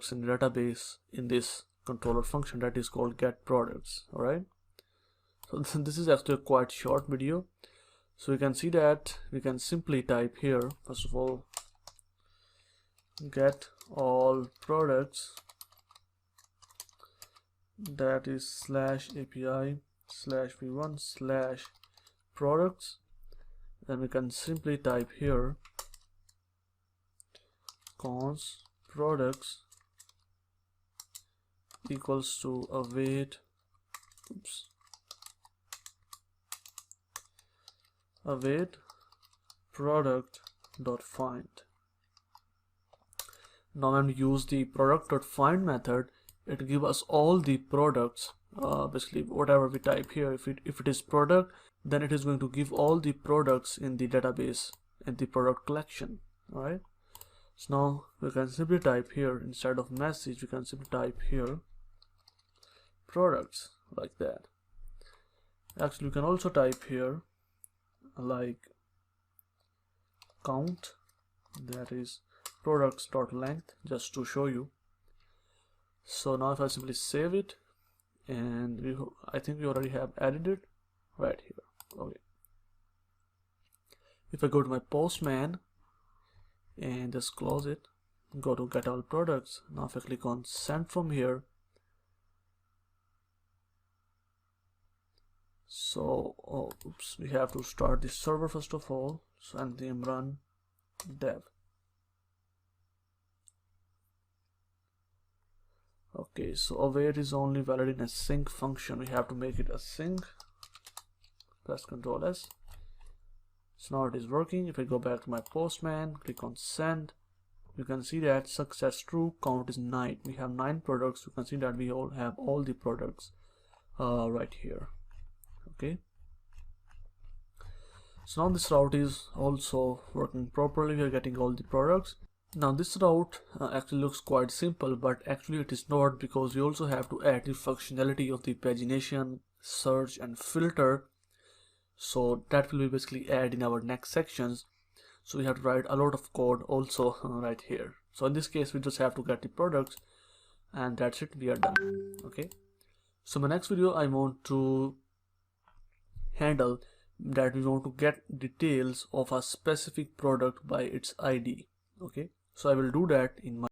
products in the database in this controller function that is called get products. Alright, so this is actually a quite short video. So you can see that we can simply type here, first of all, get all products, that is /API/v1/products. Then we can simply type here cons products equals to await product dot find. Now when we use the product dot find method, it gives us all the products. Basically whatever we type here, if it is product, then it is going to give all the products in the database in the product collection. Alright, so now we can simply type here, instead of message we can simply type here products, like that. Actually, you can also type here like count, that is products dot length, just to show you. So now if I simply save it, and I think we already have added it right here. Okay, if I go to my Postman and just close it, go to get all products. Now if I click on send from here, so we have to start the server first of all. So npm run dev. Okay, so await is only valid in a sync function. We have to make it a sync. Press Ctrl S. So now it is working. If I go back to my Postman, click on send, you can see that success true, count is 9. We have 9 products. You can see that we all have all the products right here. Okay, so now this route is also working properly. We are getting all the products. Now this route actually looks quite simple, but actually it is not, because we also have to add the functionality of the pagination, search and filter. So that will be basically add in our next sections. So we have to write a lot of code also right here. So in this case we just have to get the products, and that's it, we are done. Okay, so my next video I want to handle that we want to get details of a specific product by its ID. Okay, so I will do that in my